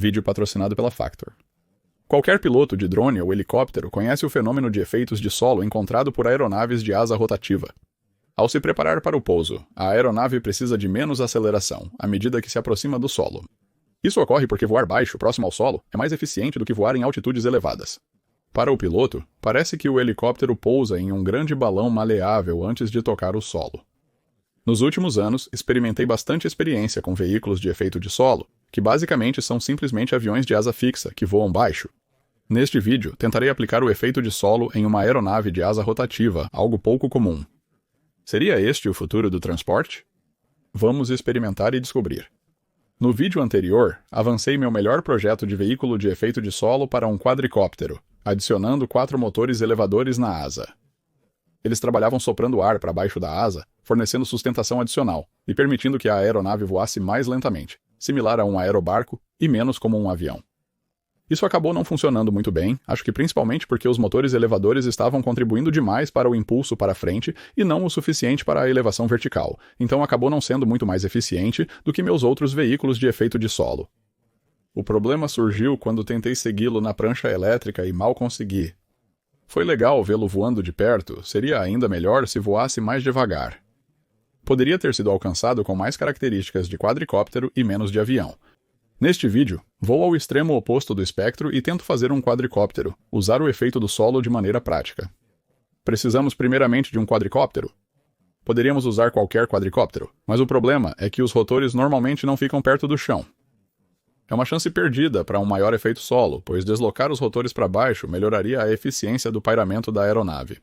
Vídeo patrocinado pela Factor. Qualquer piloto de drone ou helicóptero conhece o fenômeno de efeitos de solo encontrado por aeronaves de asa rotativa. Ao se preparar para o pouso, a aeronave precisa de menos aceleração à medida que se aproxima do solo. Isso ocorre porque voar baixo, próximo ao solo, é mais eficiente do que voar em altitudes elevadas. Para o piloto, parece que o helicóptero pousa em um grande balão maleável antes de tocar o solo. Nos últimos anos, experimentei bastante experiência com veículos de efeito de solo, que basicamente são simplesmente aviões de asa fixa que voam baixo. Neste vídeo, tentarei aplicar o efeito de solo em uma aeronave de asa rotativa, algo pouco comum. Seria este o futuro do transporte? Vamos experimentar e descobrir. No vídeo anterior, avancei meu melhor projeto de veículo de efeito de solo para um quadricóptero, adicionando 4 motores elevadores na asa. Eles trabalhavam soprando ar para baixo da asa, fornecendo sustentação adicional e permitindo que a aeronave voasse mais lentamente, similar a um aerobarco e menos como um avião. Isso acabou não funcionando muito bem, acho que principalmente porque os motores elevadores estavam contribuindo demais para o impulso para frente e não o suficiente para a elevação vertical, então acabou não sendo muito mais eficiente do que meus outros veículos de efeito de solo. O problema surgiu quando tentei segui-lo na prancha elétrica e mal consegui. Foi legal vê-lo voando de perto, seria ainda melhor se voasse mais devagar. Poderia ter sido alcançado com mais características de quadricóptero e menos de avião. Neste vídeo, vou ao extremo oposto do espectro e tento fazer um quadricóptero, usar o efeito do solo de maneira prática. Precisamos primeiramente de um quadricóptero? Poderíamos usar qualquer quadricóptero, mas o problema é que os rotores normalmente não ficam perto do chão. É uma chance perdida para um maior efeito solo, pois deslocar os rotores para baixo melhoraria a eficiência do pairamento da aeronave.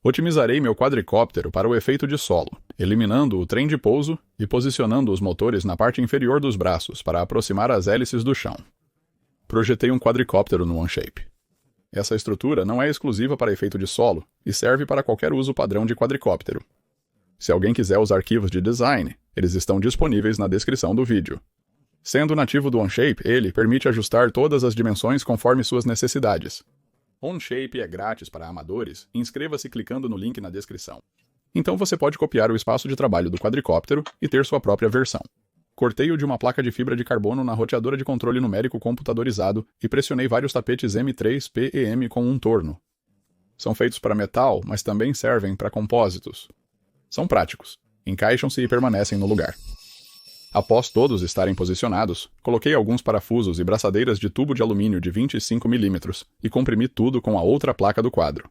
Otimizarei meu quadricóptero para o efeito de solo, eliminando o trem de pouso e posicionando os motores na parte inferior dos braços para aproximar as hélices do chão. Projetei um quadricóptero no OneShape. Essa estrutura não é exclusiva para efeito de solo e serve para qualquer uso padrão de quadricóptero. Se alguém quiser os arquivos de design, eles estão disponíveis na descrição do vídeo. Sendo nativo do OneShape, ele permite ajustar todas as dimensões conforme suas necessidades. OneShape é grátis para amadores, inscreva-se clicando no link na descrição. Então você pode copiar o espaço de trabalho do quadricóptero e ter sua própria versão. Cortei-o de uma placa de fibra de carbono na roteadora de controle numérico computadorizado e pressionei vários tapetes M3 PEM com um torno. São feitos para metal, mas também servem para compósitos. São práticos, encaixam-se e permanecem no lugar. Após todos estarem posicionados, coloquei alguns parafusos e braçadeiras de tubo de alumínio de 25 mm e comprimi tudo com a outra placa do quadro.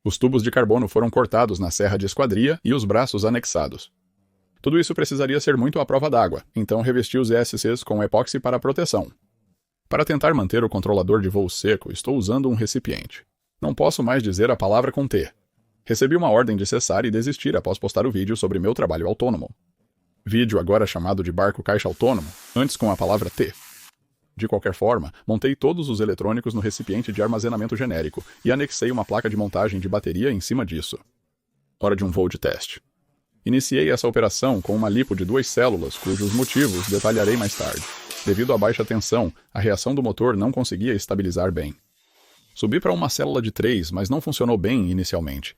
Os tubos de carbono foram cortados na serra de esquadria e os braços anexados. Tudo isso precisaria ser muito à prova d'água, então revesti os ESCs com epóxi para proteção. Para tentar manter o controlador de voo seco, estou usando um recipiente. Não posso mais dizer a palavra com T. Recebi uma ordem de cessar e desistir após postar o vídeo sobre meu trabalho autônomo. Vídeo agora chamado de barco caixa autônomo, antes com a palavra T. De qualquer forma, montei todos os eletrônicos no recipiente de armazenamento genérico e anexei uma placa de montagem de bateria em cima disso. Hora de um voo de teste. Iniciei essa operação com uma lipo de 2 células, cujos motivos detalharei mais tarde. Devido à baixa tensão, a reação do motor não conseguia estabilizar bem. Subi para uma célula de 3, mas não funcionou bem inicialmente.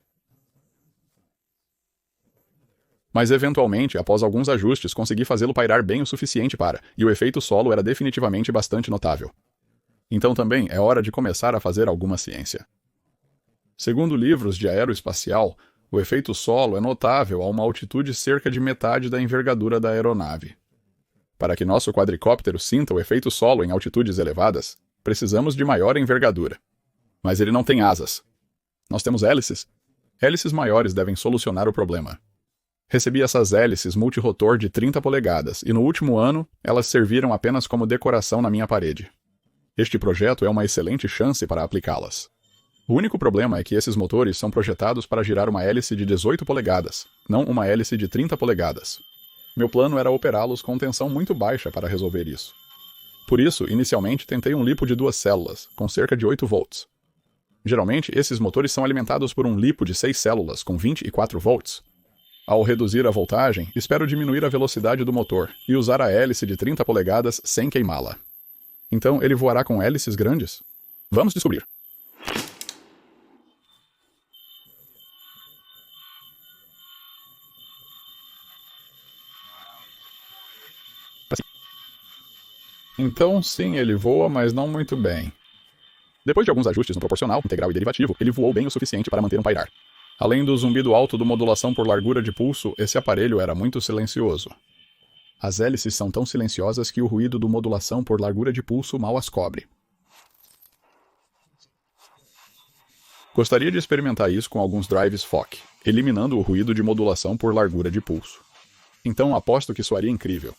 Mas eventualmente, após alguns ajustes, consegui fazê-lo pairar bem o suficiente para, e o efeito solo era definitivamente bastante notável. Então também é hora de começar a fazer alguma ciência. Segundo livros de aeroespacial, o efeito solo é notável a uma altitude cerca de metade da envergadura da aeronave. Para que nosso quadricóptero sinta o efeito solo em altitudes elevadas, precisamos de maior envergadura. Mas ele não tem asas. Nós temos hélices? Hélices maiores devem solucionar o problema. Recebi essas hélices multirotor de 30 polegadas e no último ano elas serviram apenas como decoração na minha parede. Este projeto é uma excelente chance para aplicá-las. O único problema é que esses motores são projetados para girar uma hélice de 18 polegadas, não uma hélice de 30 polegadas. Meu plano era operá-los com tensão muito baixa para resolver isso. Por isso, inicialmente tentei um lipo de 2 células, com cerca de 8 volts. Geralmente, esses motores são alimentados por um lipo de 6 células, com 24 volts. Ao reduzir a voltagem, espero diminuir a velocidade do motor e usar a hélice de 30 polegadas sem queimá-la. Então ele voará com hélices grandes? Vamos descobrir. Então, sim, ele voa, mas não muito bem. Depois de alguns ajustes no proporcional, integral e derivativo, ele voou bem o suficiente para manter um pairar. Além do zumbido alto do modulação por largura de pulso, esse aparelho era muito silencioso. As hélices são tão silenciosas que o ruído do modulação por largura de pulso mal as cobre. Gostaria de experimentar isso com alguns drives Fock, eliminando o ruído de modulação por largura de pulso. Então aposto que soaria incrível.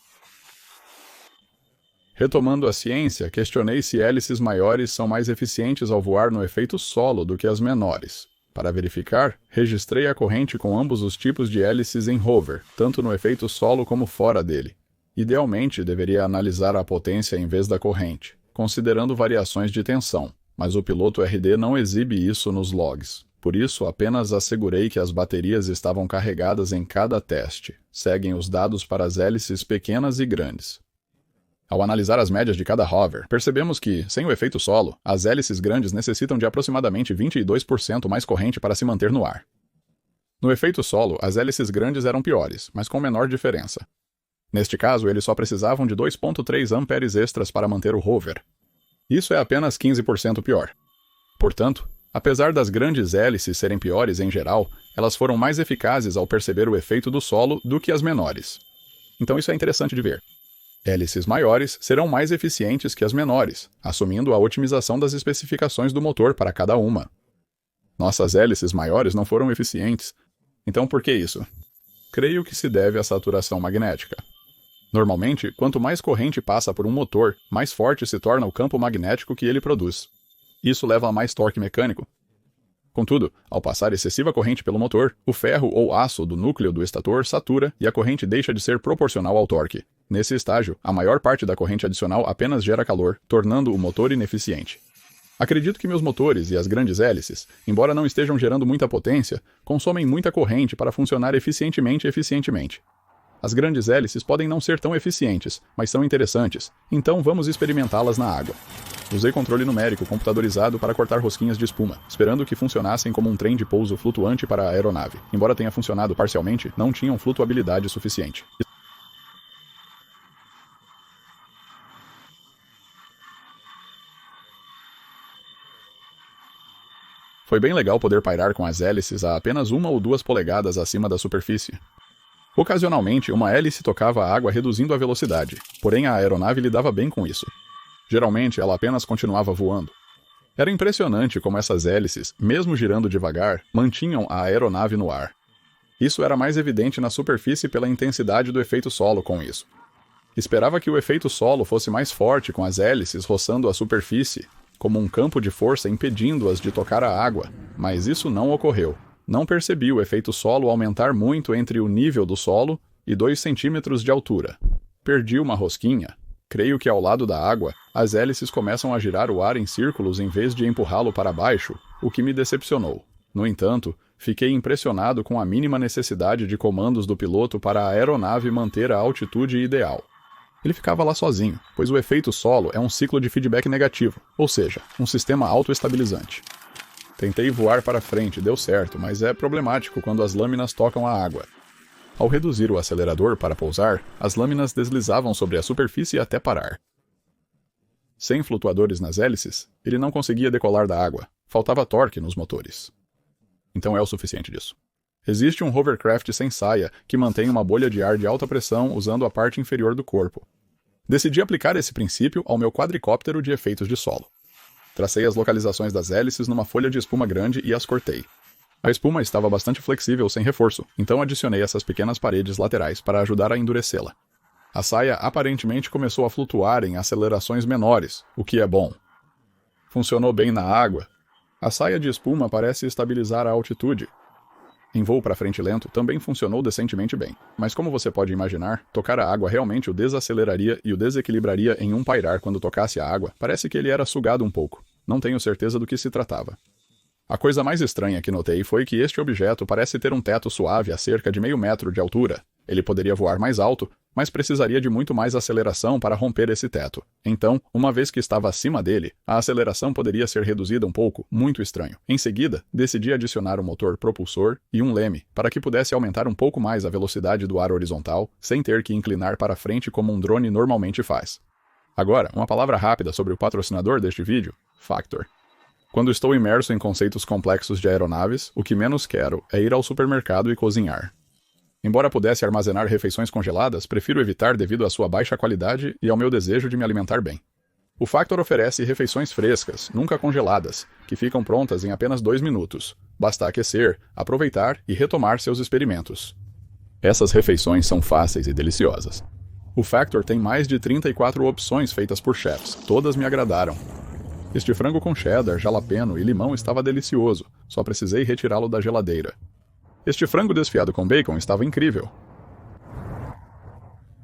Retomando a ciência, questionei se hélices maiores são mais eficientes ao voar no efeito solo do que as menores. Para verificar, registrei a corrente com ambos os tipos de hélices em hover, tanto no efeito solo como fora dele. Idealmente, deveria analisar a potência em vez da corrente, considerando variações de tensão, mas o piloto RD não exibe isso nos logs. Por isso, apenas assegurei que as baterias estavam carregadas em cada teste. Seguem os dados para as hélices pequenas e grandes. Ao analisar as médias de cada hover, percebemos que, sem o efeito solo, as hélices grandes necessitam de aproximadamente 22% mais corrente para se manter no ar. No efeito solo, as hélices grandes eram piores, mas com menor diferença. Neste caso, eles só precisavam de 2,3 amperes extras para manter o hover. Isso é apenas 15% pior. Portanto, apesar das grandes hélices serem piores em geral, elas foram mais eficazes ao perceber o efeito do solo do que as menores. Então isso é interessante de ver. Hélices maiores serão mais eficientes que as menores, assumindo a otimização das especificações do motor para cada uma. Nossas hélices maiores não foram eficientes. Então por que isso? Creio que se deve à saturação magnética. Normalmente, quanto mais corrente passa por um motor, mais forte se torna o campo magnético que ele produz. Isso leva a mais torque mecânico. Contudo, ao passar excessiva corrente pelo motor, o ferro ou aço do núcleo do estator satura e a corrente deixa de ser proporcional ao torque. Nesse estágio, a maior parte da corrente adicional apenas gera calor, tornando o motor ineficiente. Acredito que meus motores e as grandes hélices, embora não estejam gerando muita potência, consomem muita corrente para funcionar eficientemente. As grandes hélices podem não ser tão eficientes, mas são interessantes, então vamos experimentá-las na água. Usei controle numérico computadorizado para cortar rosquinhas de espuma, esperando que funcionassem como um trem de pouso flutuante para a aeronave. Embora tenha funcionado parcialmente, não tinham flutuabilidade suficiente. Foi bem legal poder pairar com as hélices a apenas 1 ou 2 polegadas acima da superfície. Ocasionalmente, uma hélice tocava a água reduzindo a velocidade, porém a aeronave lidava bem com isso. Geralmente, ela apenas continuava voando. Era impressionante como essas hélices, mesmo girando devagar, mantinham a aeronave no ar. Isso era mais evidente na superfície pela intensidade do efeito solo com isso. Esperava que o efeito solo fosse mais forte com as hélices roçando a superfície, como um campo de força impedindo-as de tocar a água, mas isso não ocorreu. Não percebi o efeito solo aumentar muito entre o nível do solo e 2 centímetros de altura. Perdi uma rosquinha. Creio que ao lado da água, as hélices começam a girar o ar em círculos em vez de empurrá-lo para baixo, o que me decepcionou. No entanto, fiquei impressionado com a mínima necessidade de comandos do piloto para a aeronave manter a altitude ideal. Ele ficava lá sozinho, pois o efeito solo é um ciclo de feedback negativo, ou seja, um sistema autoestabilizante. Tentei voar para frente, deu certo, mas é problemático quando as lâminas tocam a água. Ao reduzir o acelerador para pousar, as lâminas deslizavam sobre a superfície até parar. Sem flutuadores nas hélices, ele não conseguia decolar da água, faltava torque nos motores. Então é o suficiente disso. Existe um hovercraft sem saia que mantém uma bolha de ar de alta pressão usando a parte inferior do corpo. Decidi aplicar esse princípio ao meu quadricóptero de efeitos de solo. Tracei as localizações das hélices numa folha de espuma grande e as cortei. A espuma estava bastante flexível sem reforço, então adicionei essas pequenas paredes laterais para ajudar a endurecê-la. A saia aparentemente começou a flutuar em acelerações menores, o que é bom. Funcionou bem na água. A saia de espuma parece estabilizar a altitude. Em voo para frente lento também funcionou decentemente bem, mas como você pode imaginar, tocar a água realmente o desaceleraria e o desequilibraria em um pairar quando tocasse a água. Parece que ele era sugado um pouco. Não tenho certeza do que se tratava. A coisa mais estranha que notei foi que este objeto parece ter um teto suave a cerca de meio metro de altura. Ele poderia voar mais alto, mas precisaria de muito mais aceleração para romper esse teto. Então, uma vez que estava acima dele, a aceleração poderia ser reduzida um pouco, muito estranho. Em seguida, decidi adicionar um motor propulsor e um leme, para que pudesse aumentar um pouco mais a velocidade do ar horizontal, sem ter que inclinar para frente como um drone normalmente faz. Agora, uma palavra rápida sobre o patrocinador deste vídeo, Factor. Quando estou imerso em conceitos complexos de aeronaves, o que menos quero é ir ao supermercado e cozinhar. Embora pudesse armazenar refeições congeladas, prefiro evitar devido à sua baixa qualidade e ao meu desejo de me alimentar bem. O Factor oferece refeições frescas, nunca congeladas, que ficam prontas em apenas 2 minutos. Basta aquecer, aproveitar e retomar seus experimentos. Essas refeições são fáceis e deliciosas. O Factor tem mais de 34 opções feitas por chefs, todas me agradaram. Este frango com cheddar, jalapeno e limão estava delicioso, só precisei retirá-lo da geladeira. Este frango desfiado com bacon estava incrível.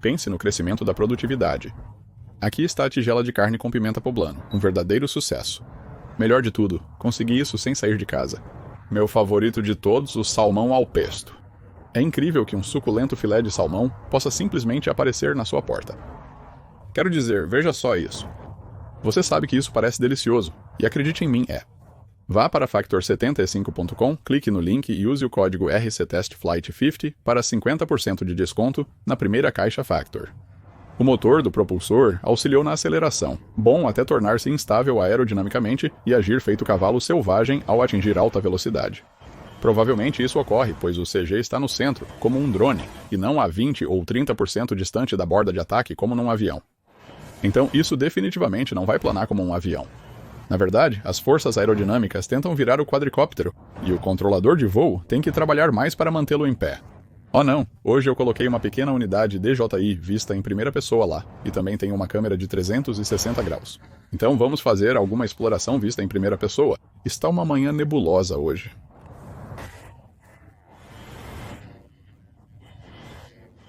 Pense no crescimento da produtividade. Aqui está a tigela de carne com pimenta poblano, um verdadeiro sucesso. Melhor de tudo, consegui isso sem sair de casa. Meu favorito de todos, o salmão ao pesto. É incrível que um suculento filé de salmão possa simplesmente aparecer na sua porta. Quero dizer, veja só isso. Você sabe que isso parece delicioso, e acredite em mim, é. Vá para factor75.com, clique no link e use o código RCTestFlight50 para 50% de desconto na primeira caixa Factor. O motor do propulsor auxiliou na aceleração, bom até tornar-se instável aerodinamicamente e agir feito cavalo selvagem ao atingir alta velocidade. Provavelmente isso ocorre, pois o CG está no centro, como um drone, e não a 20 ou 30% distante da borda de ataque como num avião. Então isso definitivamente não vai planar como um avião. Na verdade, as forças aerodinâmicas tentam virar o quadricóptero, e o controlador de voo tem que trabalhar mais para mantê-lo em pé. Oh não, hoje eu coloquei uma pequena unidade DJI vista em primeira pessoa lá, e também tem uma câmera de 360 graus. Então vamos fazer alguma exploração vista em primeira pessoa. Está uma manhã nebulosa hoje.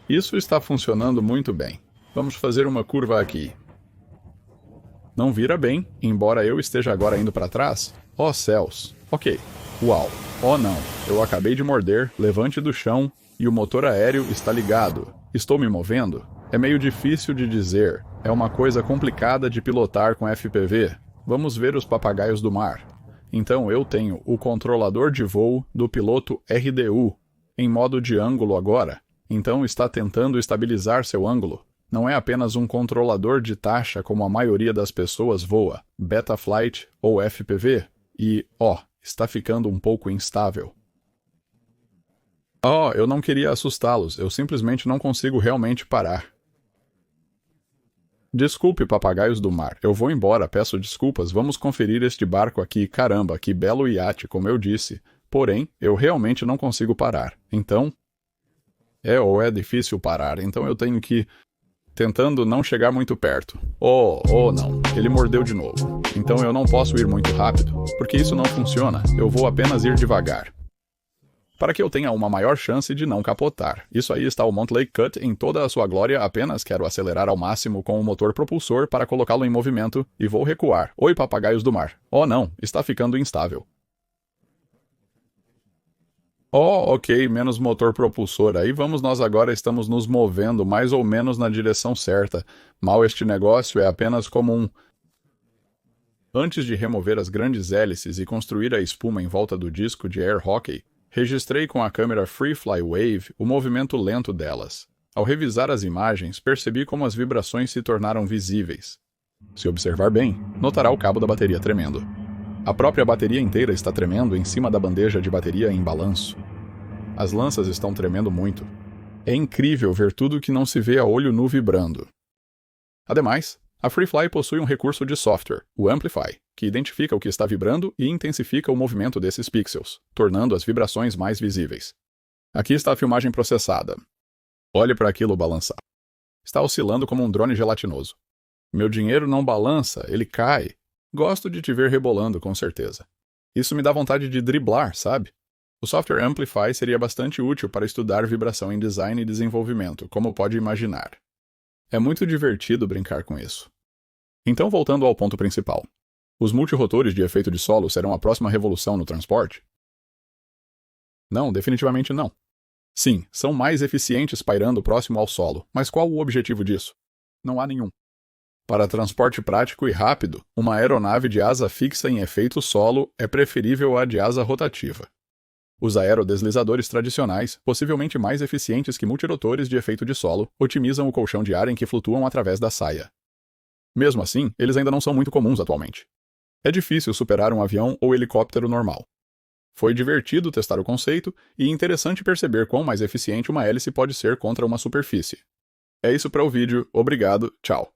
Isso está funcionando muito bem. Vamos fazer uma curva aqui. Não vira bem, embora eu esteja agora indo para trás. Oh céus. Ok. Uau. Oh não. Eu acabei de morder, levante do chão, e o motor aéreo está ligado. Estou me movendo? É meio difícil de dizer. É uma coisa complicada de pilotar com FPV. Vamos ver os papagaios do mar. Então eu tenho o controlador de voo do piloto RDU, em modo de ângulo agora. Então está tentando estabilizar seu ângulo. Não é apenas um controlador de taxa como a maioria das pessoas voa, Betaflight ou FPV, e, está ficando um pouco instável. Eu não queria assustá-los, eu simplesmente não consigo realmente parar. Desculpe, papagaios do mar, eu vou embora, peço desculpas, vamos conferir este barco aqui, caramba, que belo iate, como eu disse. Porém, eu realmente não consigo parar, então... É difícil parar, então eu tenho que... Tentando não chegar muito perto. Não, ele mordeu de novo. Então eu não posso ir muito rápido, porque isso não funciona, eu vou apenas ir devagar. Para que eu tenha uma maior chance de não capotar. Isso aí está o Montlake Cut em toda a sua glória, apenas quero acelerar ao máximo com o motor propulsor para colocá-lo em movimento, e vou recuar. Oi, papagaios do mar. Oh não, está ficando instável. Ok, menos motor propulsor. Aí vamos, nós agora estamos nos movendo mais ou menos na direção certa. Mal este negócio é apenas como um... Antes de remover as grandes hélices e construir a espuma em volta do disco de air hockey, registrei com a câmera Freefly Wave o movimento lento delas. Ao revisar as imagens, percebi como as vibrações se tornaram visíveis. Se observar bem, notará o cabo da bateria tremendo. A própria bateria inteira está tremendo em cima da bandeja de bateria em balanço. As lanças estão tremendo muito. É incrível ver tudo que não se vê a olho nu vibrando. Ademais, a Freefly possui um recurso de software, o Amplify, que identifica o que está vibrando e intensifica o movimento desses pixels, tornando as vibrações mais visíveis. Aqui está a filmagem processada. Olhe para aquilo balançar. Está oscilando como um drone gelatinoso. Meu dinheiro não balança, ele cai. Gosto de te ver rebolando, com certeza. Isso me dá vontade de driblar, sabe? O software Amplify seria bastante útil para estudar vibração em design e desenvolvimento, como pode imaginar. É muito divertido brincar com isso. Então, voltando ao ponto principal. Os multirotores de efeito de solo serão a próxima revolução no transporte? Não, definitivamente não. Sim, são mais eficientes pairando próximo ao solo, mas qual o objetivo disso? Não há nenhum. Para transporte prático e rápido, uma aeronave de asa fixa em efeito solo é preferível à de asa rotativa. Os aerodeslizadores tradicionais, possivelmente mais eficientes que multirotores de efeito de solo, otimizam o colchão de ar em que flutuam através da saia. Mesmo assim, eles ainda não são muito comuns atualmente. É difícil superar um avião ou helicóptero normal. Foi divertido testar o conceito e interessante perceber quão mais eficiente uma hélice pode ser contra uma superfície. É isso para o vídeo, obrigado, tchau.